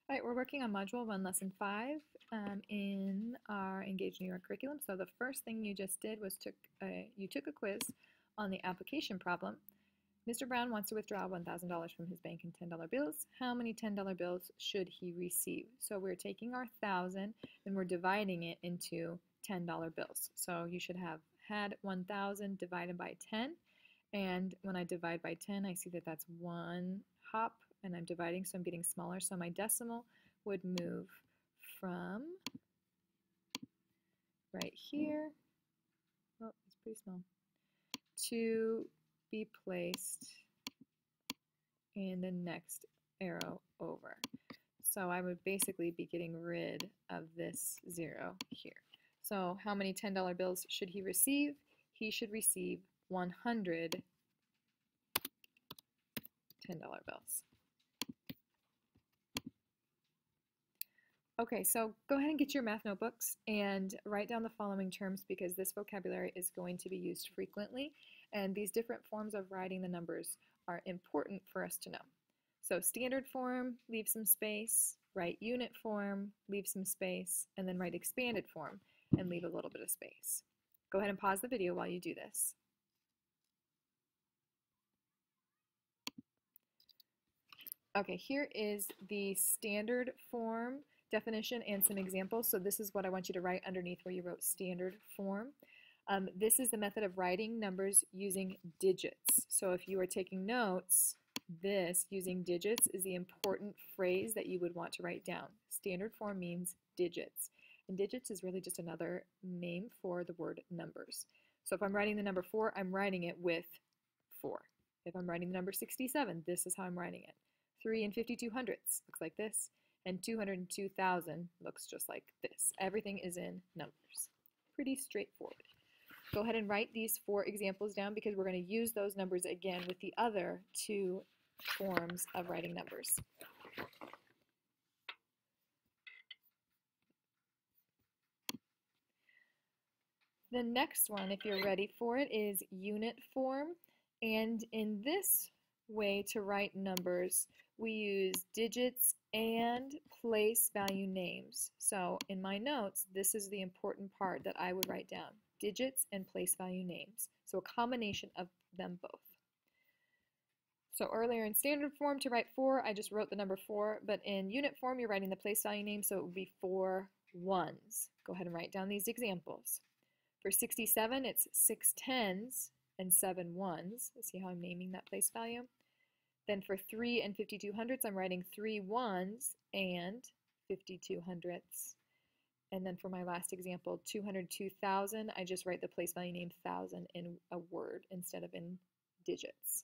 All right, we're working on Module 1, Lesson 5 in our Engage New York curriculum. So the first thing you just did was you took a quiz on the application problem. Mr. Brown wants to withdraw $1,000 from his bank in $10 bills. How many $10 bills should he receive? So we're taking our 1,000 and we're dividing it into $10 bills. So you should have had 1,000 divided by 10. And when I divide by 10, I see that that's one hop, and I'm dividing, so I'm getting smaller. So my decimal would move from right here, oh, it's pretty small, to be placed in the next arrow over. So I would basically be getting rid of this 0 here. So how many $10 bills should he receive? He should receive 100 $10 bills. Okay, so go ahead and get your math notebooks and write down the following terms because this vocabulary is going to be used frequently, and these different forms of writing the numbers are important for us to know. So standard form, leave some space, write unit form, leave some space, and then write expanded form and leave a little bit of space. Go ahead and pause the video while you do this. Okay, here is the standard form definition and some examples. So this is what I want you to write underneath where you wrote standard form. This is the method of writing numbers using digits. So if you are taking notes, this using digits is the important phrase that you would want to write down. Standard form means digits. And digits is really just another name for the word numbers. So if I'm writing the number 4, I'm writing it with 4. If I'm writing the number 67, this is how I'm writing it. 3 and 52 hundredths looks like this, and 202,000 looks just like this. Everything is in numbers. Pretty straightforward. Go ahead and write these 4 examples down because we're going to use those numbers again with the other 2 forms of writing numbers. The next one, if you're ready for it, is unit form. And in this way to write numbers, we use digits and place value names. So in my notes, this is the important part that I would write down. Digits and place value names. So a combination of them both. So earlier in standard form to write 4, I just wrote the number 4, but in unit form you're writing the place value name, so it would be 4 ones. Go ahead and write down these examples. For 67, it's 6 tens and 7 ones. See how I'm naming that place value? Then for 3 and 52 hundredths, I'm writing 3 ones and 52 hundredths. And then for my last example, 202,000, I just write the place value name 1,000 in a word instead of in digits.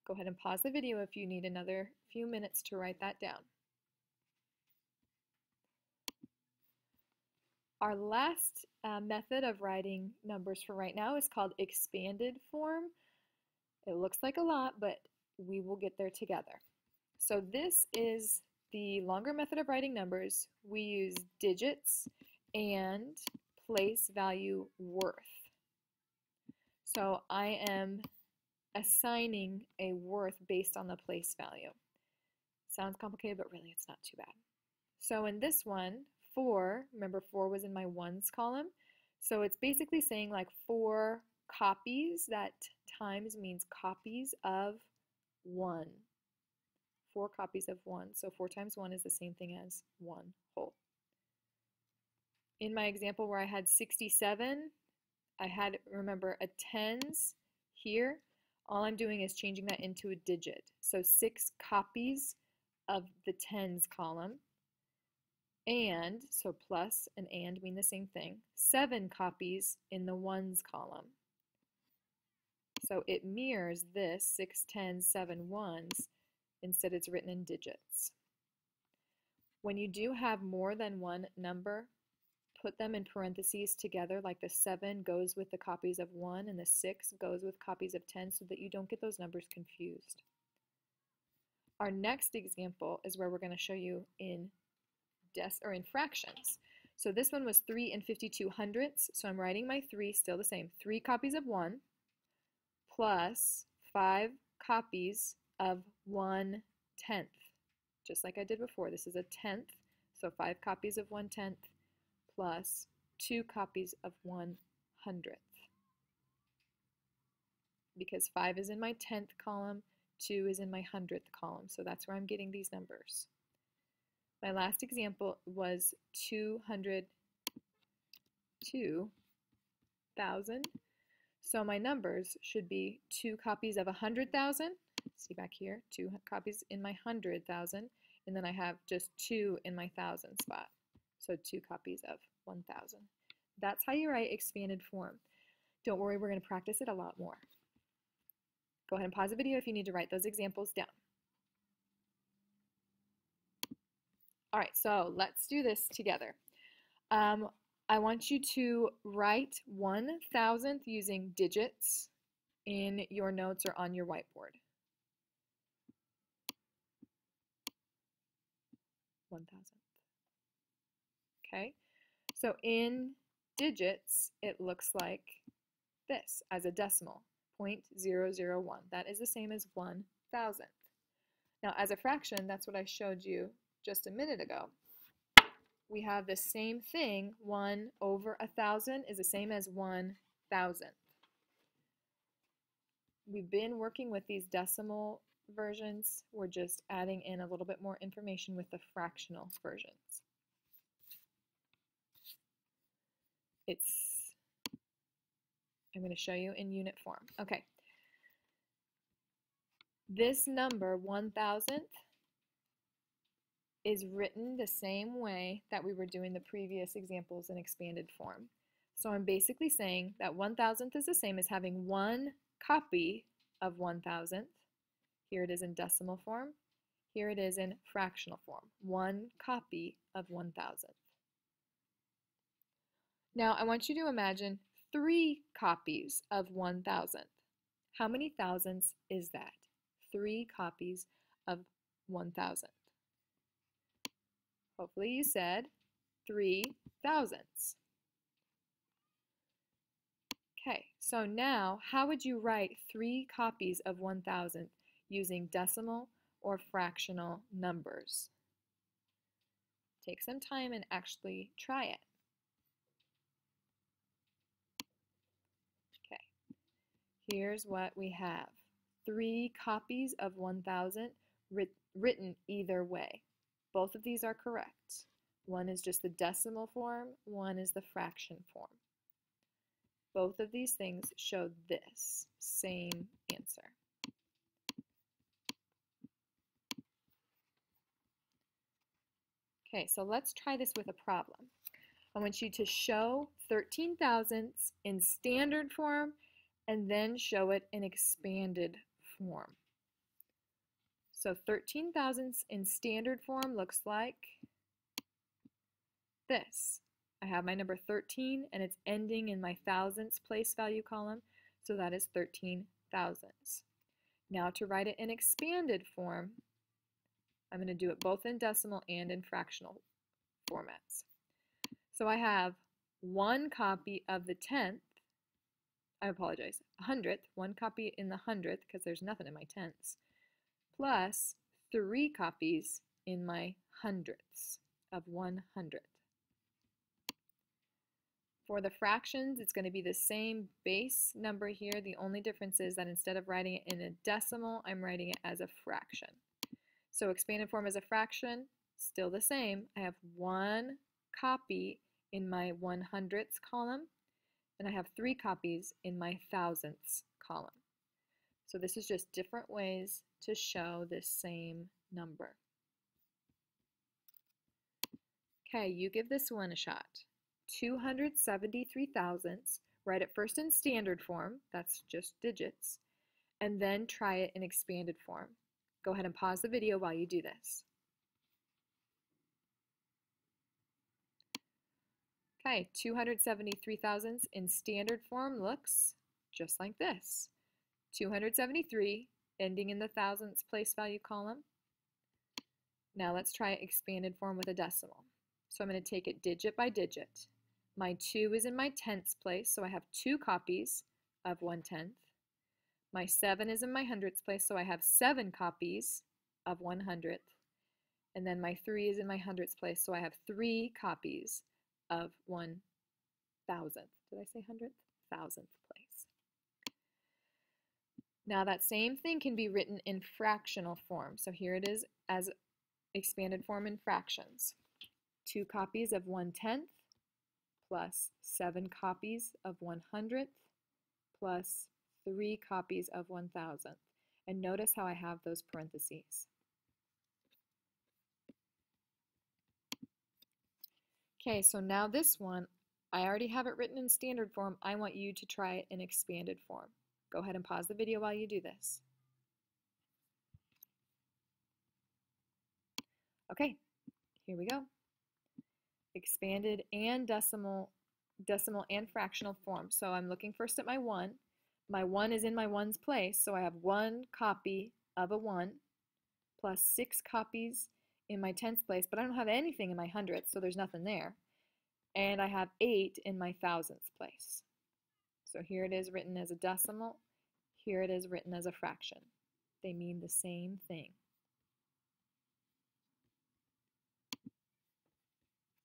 Go ahead and pause the video if you need another few minutes to write that down. Our last method of writing numbers for right now is called expanded form. It looks like a lot, but we will get there together. So this is the longer method of writing numbers. We use digits and place value worth. So I am assigning a worth based on the place value. Sounds complicated, but really it's not too bad. So in this one, 4, remember 4 was in my ones column, so it's basically saying like 4 copies. That times means copies of 1. 4 copies of 1. So 4 times 1 is the same thing as 1 whole. In my example where I had 67, I had, remember, a tens here. All I'm doing is changing that into a digit. So 6 copies of the tens column. And, so plus and mean the same thing, 7 copies in the ones column. So it mirrors this 6 tens, 7 ones, instead it's written in digits. When you do have more than one number, put them in parentheses together, like the 7 goes with the copies of 1 and the 6 goes with copies of 10 so that you don't get those numbers confused. Our next example is where we're going to show you in fractions. So this one was 3 and 52 hundredths, so I'm writing my 3 still the same. 3 copies of 1 plus 5 copies of 1/10. just like I did before. This is a tenth, so 5 copies of 1/10 plus 2 copies of 1/100th. Because 5 is in my 10th column, 2 is in my 100th column, so that's where I'm getting these numbers. My last example was 202,000. So my numbers should be 2 copies of 100,000. See back here, 2 copies in my 100,000, and then I have just 2 in my 1,000 spot. So 2 copies of 1,000. That's how you write expanded form. Don't worry, we're going to practice it a lot more. Go ahead and pause the video if you need to write those examples down. All right, so let's do this together. I want you to write 1,000th using digits in your notes or on your whiteboard. 1,000th. Okay, so in digits, it looks like this as a decimal, 0.001. That is the same as 1,000th. Now, as a fraction, that's what I showed you just a minute ago. We have the same thing. 1 over 1,000 is the same as 1,000th. We've been working with these decimal versions. We're just adding in a little bit more information with the fractional versions. I'm going to show you in unit form. Okay. This number, 1,000th, is written the same way that we were doing the previous examples in expanded form. So I'm basically saying that 1,000th is the same as having 1 copy of 1,000th. Here it is in decimal form. Here it is in fractional form. 1 copy of 1,000th. Now I want you to imagine 3 copies of 1,000th. How many thousandths is that? 3 copies of 1,000th. Hopefully you said 3 thousandths. Okay, so now how would you write 3 copies of 1,000th using decimal or fractional numbers? Take some time and actually try it. Okay, here's what we have. 3 copies of 1,000 written either way. Both of these are correct. One is just the decimal form, one is the fraction form. Both of these things show this same answer. Okay, so let's try this with a problem. I want you to show 13 thousandths in standard form and then show it in expanded form. So 13 thousandths in standard form looks like this. I have my number 13 and it's ending in my thousandths place value column, so that is 13 thousandths. Now to write it in expanded form, I'm going to do it both in decimal and in fractional formats. So I have 1 copy of the 10th, I apologize, 100th, 1 copy in the 100th because there's nothing in my tenths, plus 3 copies in my hundredths of 100th. For the fractions, it's going to be the same base number here. The only difference is that instead of writing it in a decimal, I'm writing it as a fraction. So expanded form as a fraction, still the same. I have 1 copy in my 100ths column, and I have 3 copies in my thousandths column. So this is just different ways to show this same number. Okay, you give this one a shot. 273 thousandths, write it first in standard form, that's just digits, and then try it in expanded form. Go ahead and pause the video while you do this. Okay, 273 thousandths in standard form looks just like this. 273 ending in the thousandths place value column. Now let's try expanded form with a decimal. So I'm going to take it digit by digit. My 2 is in my tenths place, so I have 2 copies of 1/10. My 7 is in my hundredths place, so I have 7 copies of 100th. And then my 3 is in my hundredths place, so I have 3 copies of 1,000th. Did I say hundredth? 1,000th place. Now that same thing can be written in fractional form. So here it is as expanded form in fractions. 2 copies of 1/10 plus 7 copies of 100th plus 3 copies of 1,000th. And notice how I have those parentheses. Okay, so now this one, I already have it written in standard form. I want you to try it in expanded form. Go ahead and pause the video while you do this. Okay, here we go. Expanded and decimal and fractional form. So I'm looking first at my 1. My 1 is in my 1's place, so I have 1 copy of a 1 plus 6 copies in my 10th place, but I don't have anything in my hundredths, so there's nothing there. And I have 8 in my 1,000th place. So here it is written as a decimal. Here it is written as a fraction. They mean the same thing.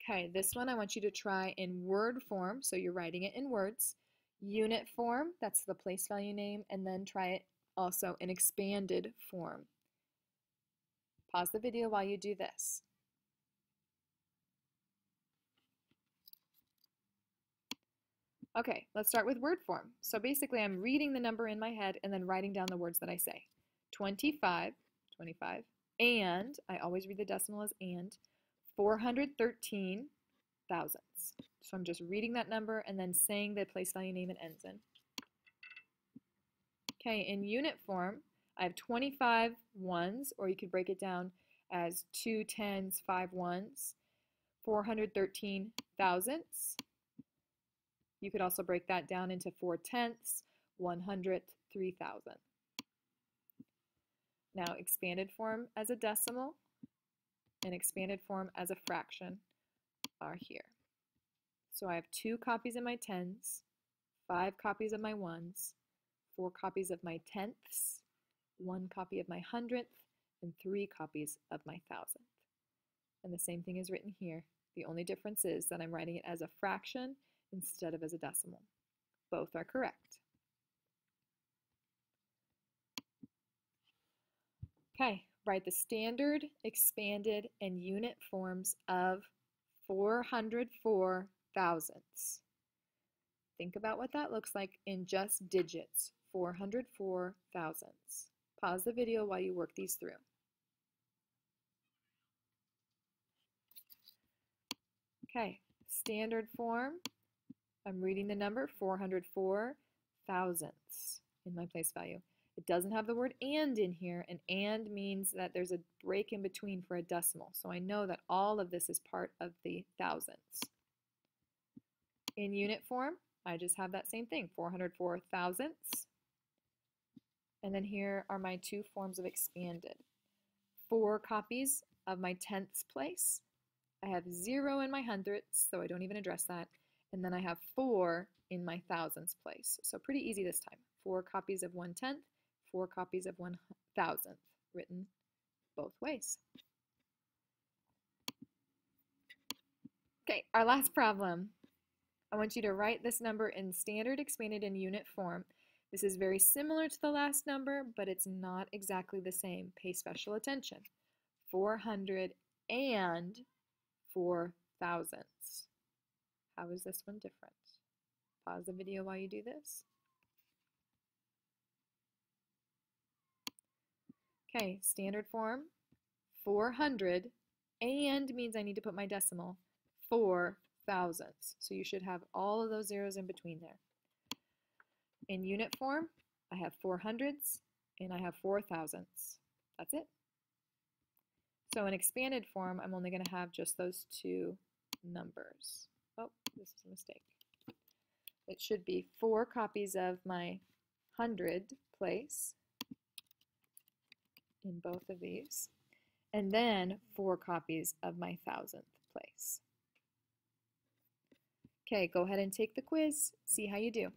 Okay, this one I want you to try in word form, so you're writing it in words. Unit form, that's the place value name, and then try it also in expanded form. Pause the video while you do this. Okay, let's start with word form. So basically I'm reading the number in my head and then writing down the words that I say. 25, and, I always read the decimal as and, 413 thousandths. So I'm just reading that number and then saying the place value name it ends in. Okay, in unit form, I have 25 ones, or you could break it down as 2 tens, 5 ones, 413 thousandths. You could also break that down into 4 tenths, 100th, 3,000. Now, expanded form as a decimal and expanded form as a fraction are here. So I have 2 copies of my tens, 5 copies of my ones, 4 copies of my tenths, 1 copy of my hundredth, and 3 copies of my thousandth. And the same thing is written here. The only difference is that I'm writing it as a fraction instead of as a decimal. Both are correct. Okay, write the standard, expanded, and unit forms of 404 thousandths. Think about what that looks like in just digits, 404 thousandths. Pause the video while you work these through. Okay, standard form. I'm reading the number 404 thousandths in my place value. It doesn't have the word and in here, and means that there's a break in between for a decimal. So I know that all of this is part of the thousandths. In unit form, I just have that same thing, 404 thousandths. And then here are my 2 forms of expanded. 4 copies of my tenths place. I have 0 in my hundredths, so I don't even address that. And then I have 4 in my thousandths place. So pretty easy this time. 4 copies of 1/10, 4 copies of 1,000th, written both ways. Okay, our last problem. I want you to write this number in standard, expanded, and unit form. This is very similar to the last number, but it's not exactly the same. Pay special attention. 400 and 4 thousandths. How is this one different? Pause the video while you do this. Okay, standard form, 400, and means I need to put my decimal, 4 thousandths. So you should have all of those zeros in between there. In unit form, I have 400ths and I have 4 thousandths. That's it. So in expanded form, I'm only going to have just those 2 numbers. Oh, this is a mistake. It should be 4 copies of my 100 place in both of these, and then 4 copies of my 1,000th place. Okay, go ahead and take the quiz. See how you do.